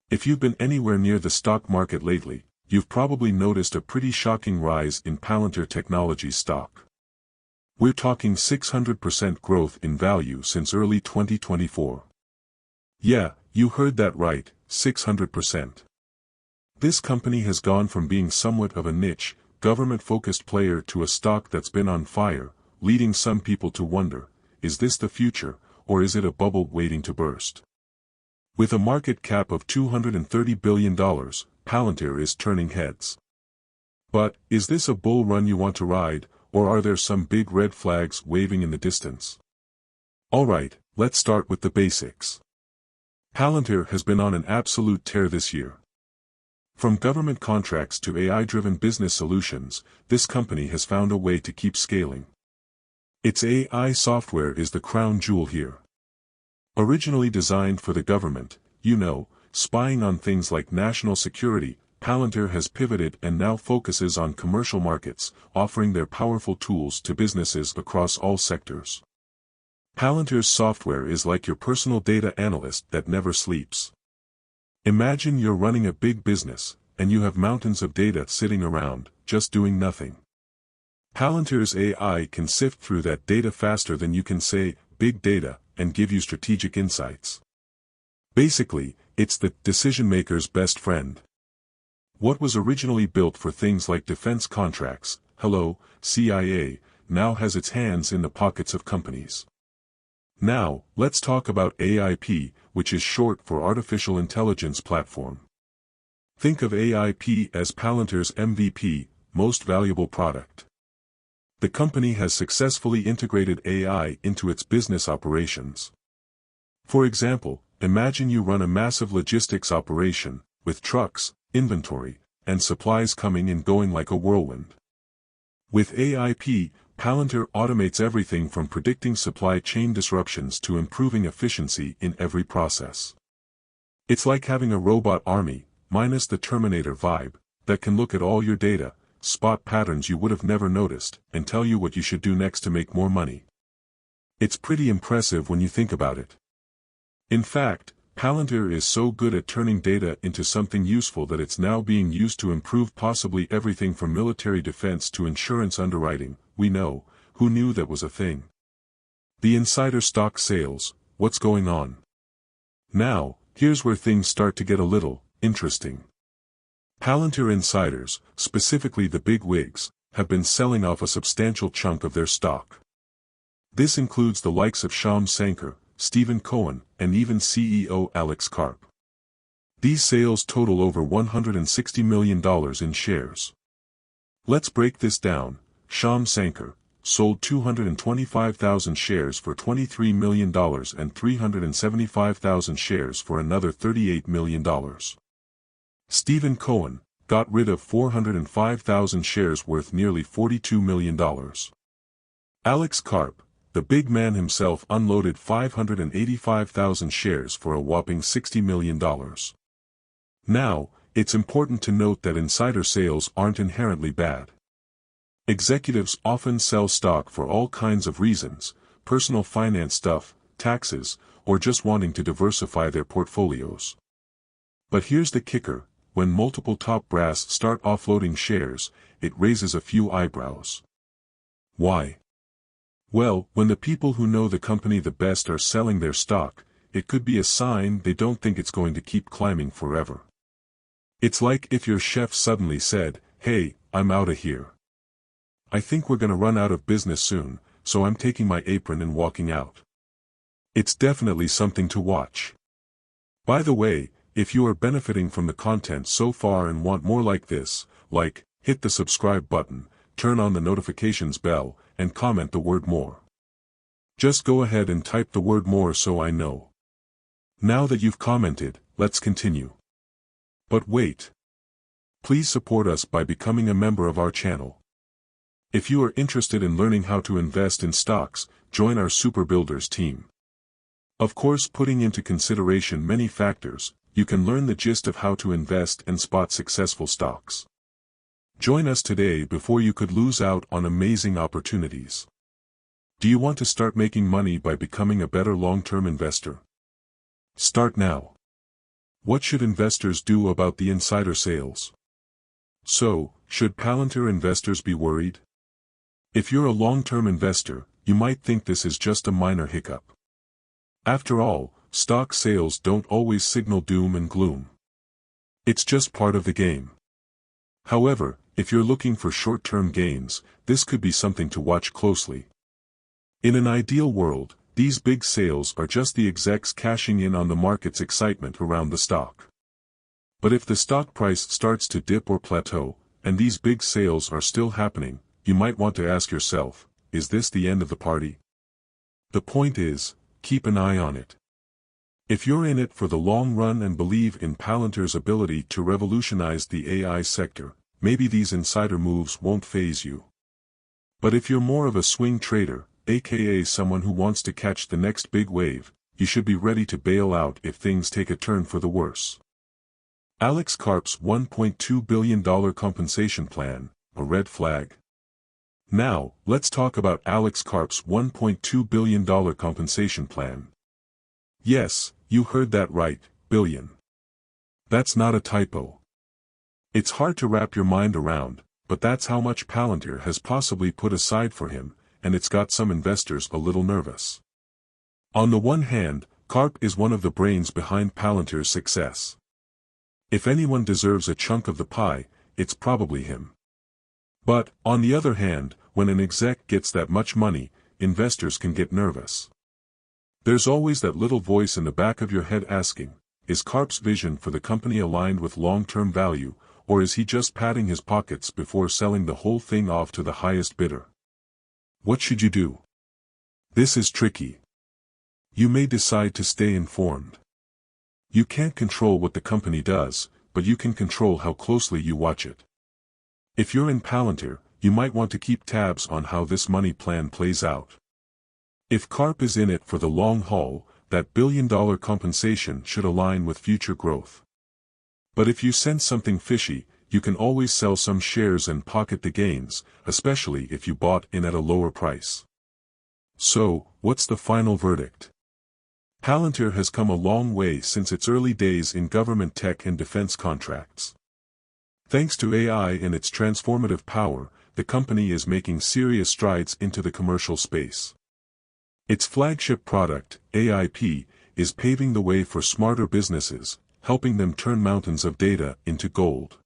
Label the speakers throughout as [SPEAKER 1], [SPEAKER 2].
[SPEAKER 1] If you've been anywhere near the stock market lately, you've probably noticed a pretty shocking rise in Palantir Technologies stock. We're talking 600% growth in value since early 2024. Yeah, you heard that right, 600%. This company has gone from being somewhat of a niche, government-focused player to a stock that's been on fire, leading some people to wonder, is this the future, or is it a bubble waiting to burst? With a market cap of $230 billion, Palantir is turning heads. But, is this a bull run you want to ride, or are there some big red flags waving in the distance? Alright, let's start with the basics. Palantir has been on an absolute tear this year. From government contracts to AI-driven business solutions, this company has found a way to keep scaling. Its AI software is the crown jewel here. Originally designed for the government, spying on things like national security, Palantir has pivoted and now focuses on commercial markets, offering their powerful tools to businesses across all sectors. Palantir's software is like your personal data analyst that never sleeps. Imagine you're running a big business, and you have mountains of data sitting around, just doing nothing. Palantir's AI can sift through that data faster than you can say, big data, and give you strategic insights. Basically, it's the decision-maker's best friend. What was originally built for things like defense contracts, hello, CIA, now has its hands in the pockets of companies. Now, let's talk about AIP, which is short for Artificial Intelligence Platform. Think of AIP as Palantir's MVP, most valuable product. The company has successfully integrated AI into its business operations. For example, imagine you run a massive logistics operation, with trucks, inventory, and supplies coming and going like a whirlwind. With AIP, Palantir automates everything from predicting supply chain disruptions to improving efficiency in every process. It's like having a robot army, minus the Terminator vibe, that can look at all your data, spot patterns you would have never noticed, and tell you what you should do next to make more money. It's pretty impressive when you think about it. In fact, Palantir is so good at turning data into something useful that it's now being used to improve possibly everything from military defense to insurance underwriting. Who knew that was a thing? The insider stock sales, what's going on? Now, here's where things start to get a little interesting. Palantir insiders, specifically the big wigs, have been selling off a substantial chunk of their stock. This includes the likes of Shyam Sankar, Stephen Cohen, and even CEO Alex Karp. These sales total over $160 million in shares. Let's break this down. Shyam Sankar sold 225,000 shares for $23 million and 375,000 shares for another $38 million. Stephen Cohen got rid of 405,000 shares worth nearly $42 million. Alex Karp, the big man himself, unloaded 585,000 shares for a whopping $60 million. Now, it's important to note that insider sales aren't inherently bad. Executives often sell stock for all kinds of reasons, personal finance stuff, taxes, or just wanting to diversify their portfolios. But here's the kicker. When multiple top brass start offloading shares, it raises a few eyebrows. Why? Well, when the people who know the company the best are selling their stock, it could be a sign they don't think it's going to keep climbing forever. It's like if your chef suddenly said, "Hey, I'm outta here. I think we're gonna run out of business soon, so I'm taking my apron and walking out." It's definitely something to watch. By the way, if you are benefiting from the content so far and want more like this, hit the subscribe button, turn on the notifications bell, and comment the word more. Just go ahead and type the word more so I know. Now that you've commented, let's continue. But wait. Please support us by becoming a member of our channel. If you are interested in learning how to invest in stocks, join our Super Builders team. Of course, putting into consideration many factors, you can learn the gist of how to invest and spot successful stocks. Join us today before you could lose out on amazing opportunities. Do you want to start making money by becoming a better long-term investor? Start now. What should investors do about the insider sales? So, should Palantir investors be worried? If you're a long-term investor, you might think this is just a minor hiccup. After all, stock sales don't always signal doom and gloom. It's just part of the game. However, if you're looking for short-term gains, this could be something to watch closely. In an ideal world, these big sales are just the execs cashing in on the market's excitement around the stock. But if the stock price starts to dip or plateau, and these big sales are still happening, you might want to ask yourself, is this the end of the party? The point is, keep an eye on it. If you're in it for the long run and believe in Palantir's ability to revolutionize the AI sector, maybe these insider moves won't faze you. But if you're more of a swing trader, aka someone who wants to catch the next big wave, you should be ready to bail out if things take a turn for the worse. Alex Karp's $1.2 billion compensation plan, a red flag. Now, let's talk about Alex Karp's $1.2 billion compensation plan. Yes, you heard that right, billion. That's not a typo. It's hard to wrap your mind around, but that's how much Palantir has possibly put aside for him, and it's got some investors a little nervous. On the one hand, Karp is one of the brains behind Palantir's success. If anyone deserves a chunk of the pie, it's probably him. But, on the other hand, when an exec gets that much money, investors can get nervous. There's always that little voice in the back of your head asking, is Karp's vision for the company aligned with long-term value, or is he just padding his pockets before selling the whole thing off to the highest bidder? What should you do? This is tricky. You may decide to stay informed. You can't control what the company does, but you can control how closely you watch it. If you're in Palantir, you might want to keep tabs on how this money plan plays out. If Karp is in it for the long haul, that billion-dollar compensation should align with future growth. But if you sense something fishy, you can always sell some shares and pocket the gains, especially if you bought in at a lower price. So, what's the final verdict? Palantir has come a long way since its early days in government tech and defense contracts. Thanks to AI and its transformative power, the company is making serious strides into the commercial space. Its flagship product, AIP, is paving the way for smarter businesses, helping them turn mountains of data into gold.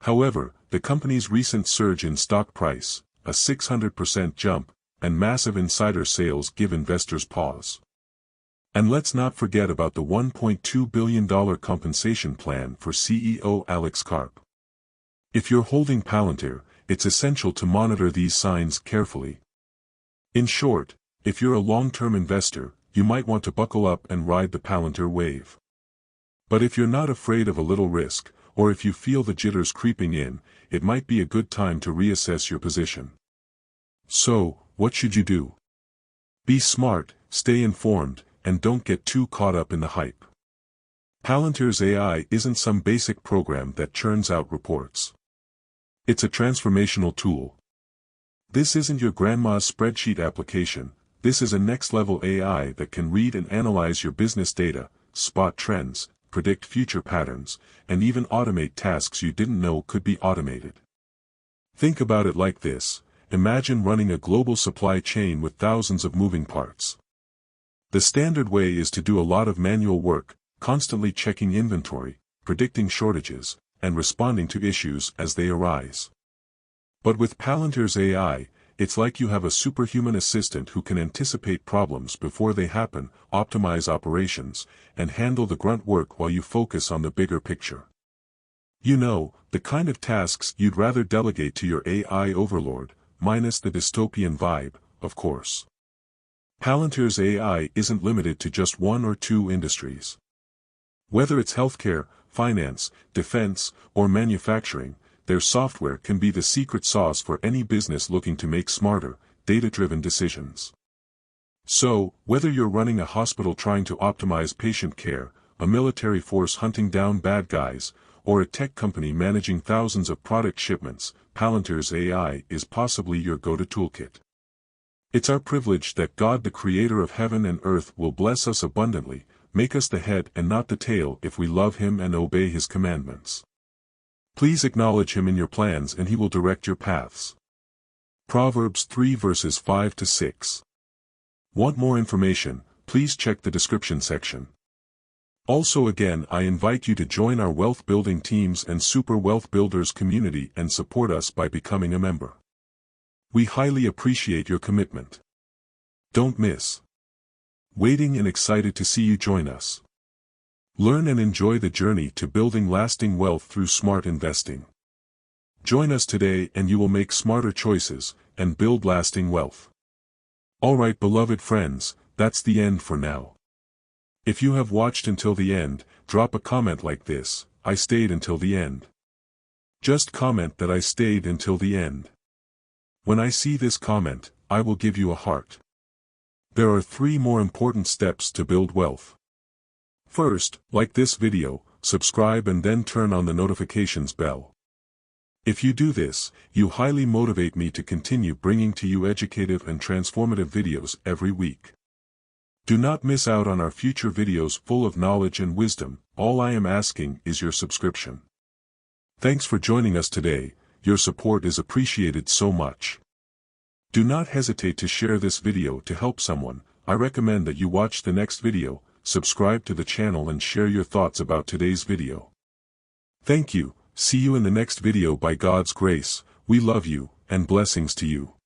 [SPEAKER 1] However, the company's recent surge in stock price, a 600% jump, and massive insider sales give investors pause. And let's not forget about the $1.2 billion compensation plan for CEO Alex Karp. If you're holding Palantir, it's essential to monitor these signs carefully. In short, if you're a long-term investor, you might want to buckle up and ride the Palantir wave. But if you're not afraid of a little risk, or if you feel the jitters creeping in, it might be a good time to reassess your position. So, what should you do? Be smart, stay informed, and don't get too caught up in the hype. Palantir's AI isn't some basic program that churns out reports. It's a transformational tool. This isn't your grandma's spreadsheet application, this is a next-level AI that can read and analyze your business data, spot trends, predict future patterns, and even automate tasks you didn't know could be automated. Think about it like this: imagine running a global supply chain with thousands of moving parts. The standard way is to do a lot of manual work, constantly checking inventory, predicting shortages, and responding to issues as they arise. But with Palantir's AI, it's like you have a superhuman assistant who can anticipate problems before they happen, optimize operations, and handle the grunt work while you focus on the bigger picture. You know, the kind of tasks you'd rather delegate to your AI overlord, minus the dystopian vibe, of course. Palantir's AI isn't limited to just one or two industries. Whether it's healthcare, finance, defense, or manufacturing, their software can be the secret sauce for any business looking to make smarter, data-driven decisions. So, whether you're running a hospital trying to optimize patient care, a military force hunting down bad guys, or a tech company managing thousands of product shipments, Palantir's AI is possibly your go-to toolkit. It's our privilege that God, the creator of heaven and earth, will bless us abundantly, make us the head and not the tail if we love him and obey his commandments. Please acknowledge him in your plans and he will direct your paths. Proverbs 3 verses 5 to 6. Want more information? Please check the description section. Also again, I invite you to join our wealth building teams and Super Wealth Builders community and support us by becoming a member. We highly appreciate your commitment. Don't miss. Waiting and excited to see you join us. Learn and enjoy the journey to building lasting wealth through smart investing. Join us today and you will make smarter choices and build lasting wealth. Alright beloved friends, that's the end for now. If you have watched until the end, drop a comment like this: I stayed until the end. Just comment that I stayed until the end. When I see this comment, I will give you a heart. There are 3 more important steps to build wealth. First, like this video, subscribe and then turn on the notifications bell. If you do this, you highly motivate me to continue bringing to you educative and transformative videos every week. Do not miss out on our future videos full of knowledge and wisdom. All I am asking is your subscription. Thanks for joining us today, your support is appreciated so much. Do not hesitate to share this video to help someone. I recommend that you watch the next video, subscribe to the channel and share your thoughts about today's video. Thank you, see you in the next video by God's grace. We love you, and blessings to you.